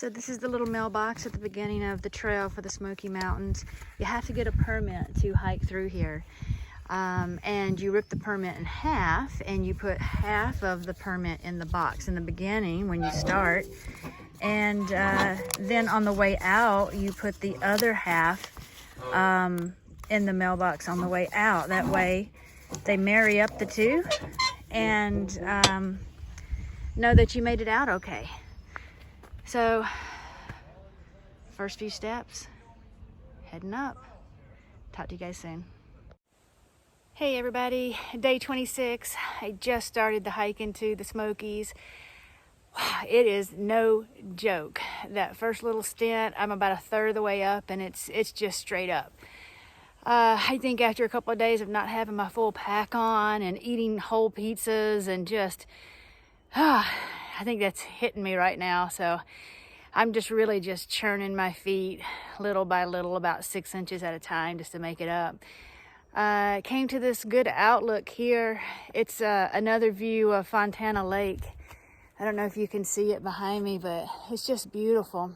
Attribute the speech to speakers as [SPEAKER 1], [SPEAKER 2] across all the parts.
[SPEAKER 1] So this is the little mailbox at the beginning of the trail for the Smoky Mountains. You have to get a permit to hike through here. And you rip the permit in half and you put half of the permit in the box in the beginning when you start. And then on the way out, you put the other half in the mailbox on the way out. That way they marry up the two and know that you made it out okay. So, first few steps, heading up. Talk to you guys soon. Hey everybody, day 26. I just started the hike into the Smokies. It is no joke. That first little stint, I'm about a third of the way up and it's just straight up. I think after a couple of days of not having my full pack on and eating whole pizzas and just, I think that's hitting me right now. So I'm just really just churning my feet little by little, about 6 inches at a time just to make it up. Came to this good outlook here. It's another view of Fontana Lake. I don't know if you can see it behind me, but it's just beautiful.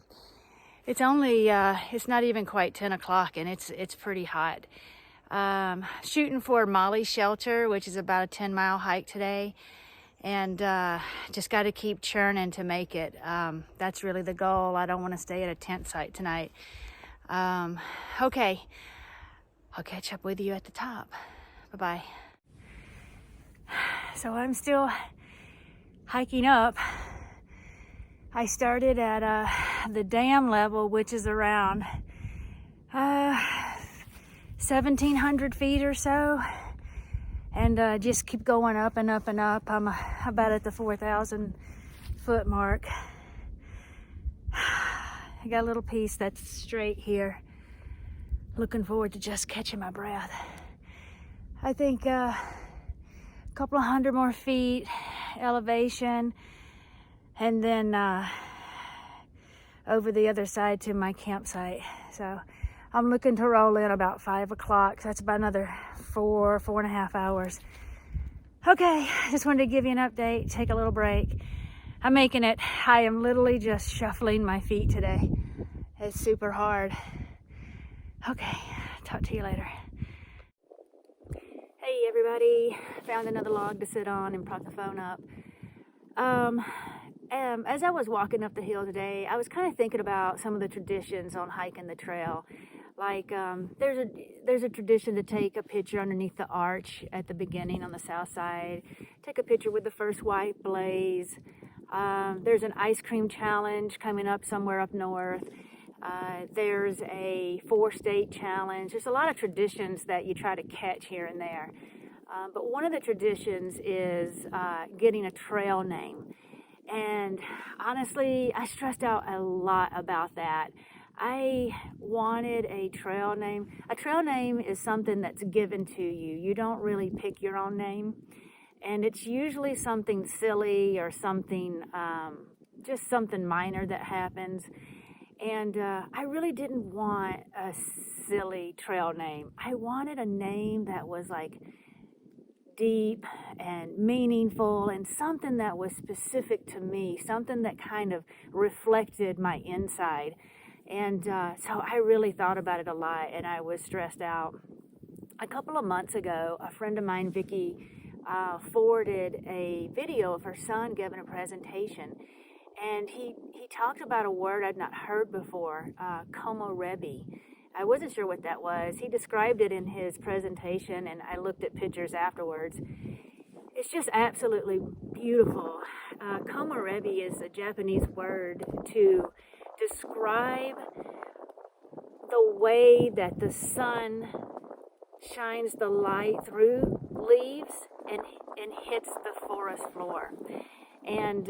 [SPEAKER 1] It's only, it's not even quite 10 o'clock and it's pretty hot. Shooting for Mollies shelter, which is about a 10-mile hike today. And just got to keep churning to make it. That's really the goal. I don't want to stay at a tent site tonight. Okay, I'll catch up with you at the top. Bye-bye. So I'm still hiking up. I started at the dam level, which is around 1,700 feet or so. And just keep going up and up and up. I'm about at the 4,000 foot mark. I got a little piece that's straight here. Looking forward to just catching my breath. I think a couple of hundred more feet elevation, and then over the other side to my campsite. So I'm looking to roll in about 5 o'clock. So that's about another 4.5 hours. Okay, just wanted to give you an update, take a little break. I'm making it. I am literally just shuffling my feet today. It's super hard. Okay, talk to you later. Hey everybody, found another log to sit on and prop the phone up. As I was walking up the hill today, I was kind of thinking about some of the traditions on hiking the trail. Like there's a tradition to take a picture underneath the arch at the beginning on the south side. Take a picture with the first white blaze. There's an ice cream challenge coming up somewhere up north. There's a 4-state challenge. There's a lot of traditions that you try to catch here and there. But one of the traditions is getting a trail name. And honestly, I stressed out a lot about that. I wanted a trail name. A trail name is something that's given to you. You don't really pick your own name. And it's usually something silly or something, just something minor that happens. And I really didn't want a silly trail name. I wanted a name that was like deep and meaningful and something that was specific to me, something that kind of reflected my inside. And so I really thought about it a lot and I was stressed out. A couple of months ago, a friend of mine, Vicky, forwarded a video of her son giving a presentation. And he talked about a word I'd not heard before, komorebi. I wasn't sure what that was. He described it in his presentation, and I looked at pictures afterwards. It's just absolutely beautiful. Komorebi is a Japanese word to describe the way that the sun shines the light through leaves and hits the forest floor. And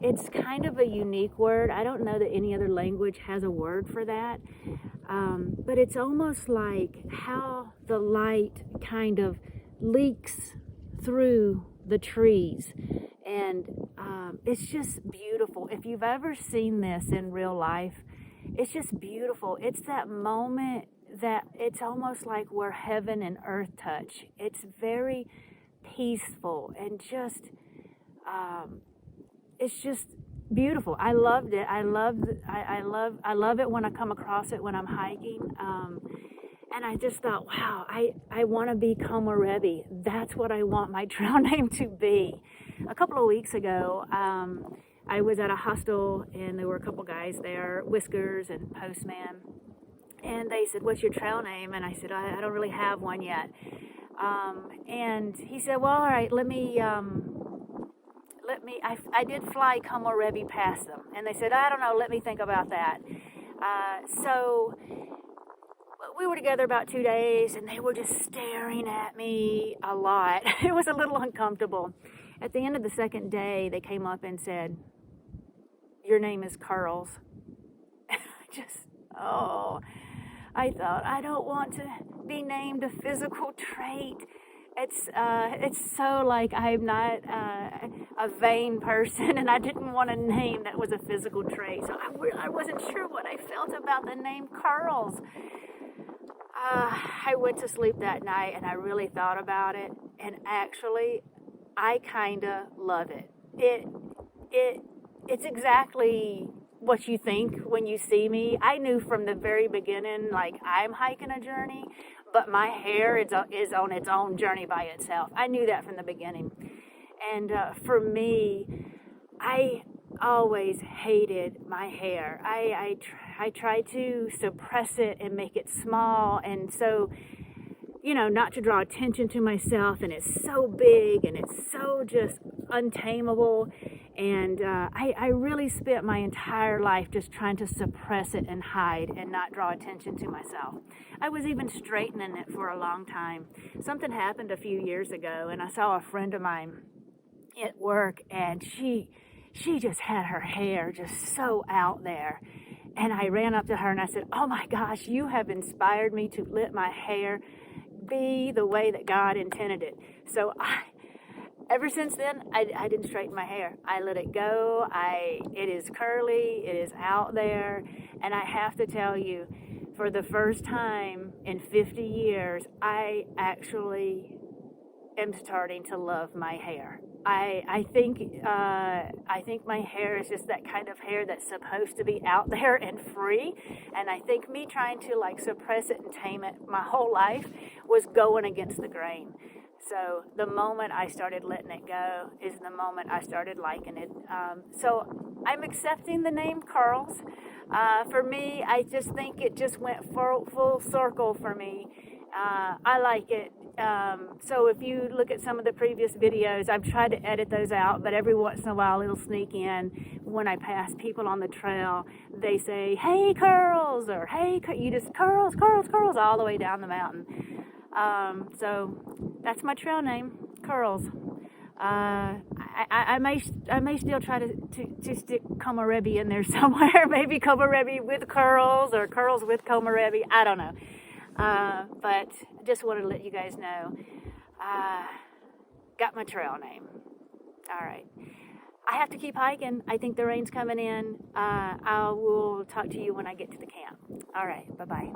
[SPEAKER 1] it's kind of a unique word. I don't know that any other language has a word for that. But it's almost like how the light kind of leaks through the trees. And it's just beautiful. If you've ever seen this in real life, it's just beautiful. It's that moment that it's almost like where heaven and earth touch. It's very peaceful and just, it's just beautiful. I loved it. I love it when I come across it when I'm hiking. And I just thought, wow, I want to be Komorebi. That's what I want my trail name to be. A couple of weeks ago, I was at a hostel and there were a couple guys there, Whiskers and Postman. And they said, what's your trail name? And I said, I don't really have one yet. And he said, well, all right, I did fly Komorebi past them. And they said, I don't know, let me think about that. So we were together about 2 days and they were just staring at me a lot. It was a little uncomfortable. At the end of the second day, they came up and said, your name is Curls. I thought, I don't want to be named a physical trait. It's so like I'm not a vain person, and I didn't want a name that was a physical trait. So I wasn't sure what I felt about the name Curls. I went to sleep that night, and I really thought about it, and actually, I kind of love it. It's exactly what you think when you see me. I knew from the very beginning, like, I'm hiking a journey, but my hair is on its own journey by itself. I knew that from the beginning. And for me, I always hated my hair. I tried to suppress it and make it small, and so, you know, not to draw attention to myself, and it's so big and it's so just untamable. And I really spent my entire life just trying to suppress it and hide and not draw attention to myself. I was even straightening it for a long time. Something happened a few years ago, and I saw a friend of mine at work, and she just had her hair just so out there. And I ran up to her and I said, oh my gosh, you have inspired me to let my hair be the way that God intended it. So ever since then, I didn't straighten my hair. I let it go. It is curly. It is out there. And I have to tell you, for the first time in 50 years, I actually am starting to love my hair. I think my hair is just that kind of hair that's supposed to be out there and free. And I think me trying to like suppress it and tame it my whole life was going against the grain. So the moment I started letting it go is the moment I started liking it. So I'm accepting the name Curls. For me, I just think it just went full circle for me. I like it. So if you look at some of the previous videos, I've tried to edit those out, but every once in a while it'll sneak in. When I pass people on the trail, they say, hey, Curls, or hey, you just Curls, all the way down the mountain. So that's my trail name, Curls. I may still try to stick Komorebi in there somewhere. Maybe Komorebi with Curls or Curls with Komorebi. I don't know. But I just wanted to let you guys know. Got my trail name. All right. I have to keep hiking. I think the rain's coming in. I will talk to you when I get to the camp. All right. Bye-bye.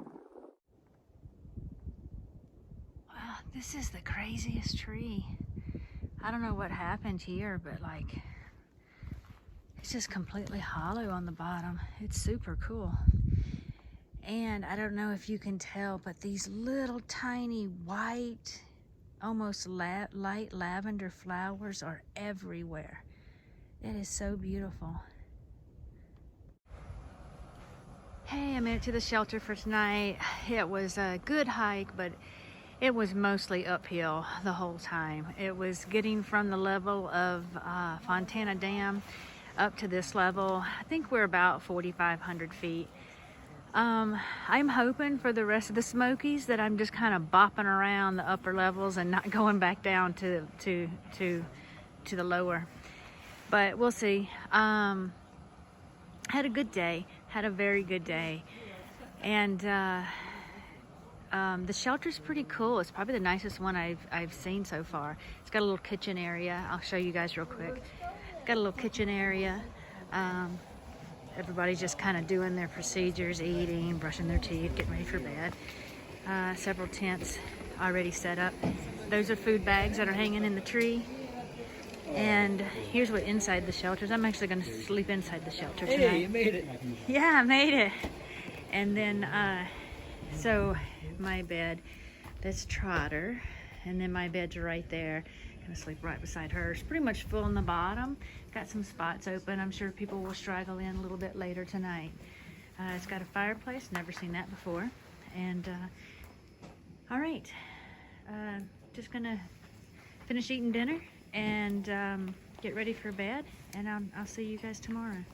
[SPEAKER 1] Wow, this is the craziest tree. I don't know what happened here, but like, it's just completely hollow on the bottom. It's super cool. And I don't know if you can tell, but these little tiny white, almost light lavender flowers are everywhere. It is so beautiful. Hey, I made it to the shelter for tonight. It was a good hike, but it was mostly uphill the whole time. It was getting from the level of Fontana Dam up to this level. I think we're about 4,500 feet. I'm hoping for the rest of the Smokies that I'm just kind of bopping around the upper levels and not going back down to the lower. But we'll see. Had a good day. Had a very good day. And the shelter's pretty cool. It's probably the nicest one I've seen so far. It's got a little kitchen area. I'll show you guys real quick. Got a little kitchen area. Everybody's just kind of doing their procedures, eating, brushing their teeth, getting ready for bed. Several tents already set up. Those are food bags that are hanging in the tree. And here's what inside the shelters. I'm actually going to sleep inside the shelter tonight.
[SPEAKER 2] Hey, you made it.
[SPEAKER 1] Yeah, I made it. And then, so my bed, that's Trotter. And then my bed's right there. I'm gonna sleep right beside hers. Pretty much full on the bottom. Got some spots open. I'm sure people will straggle in a little bit later tonight. It's got a fireplace. Never seen that before. And, all right. Just gonna finish eating dinner and get ready for bed. And I'll see you guys tomorrow.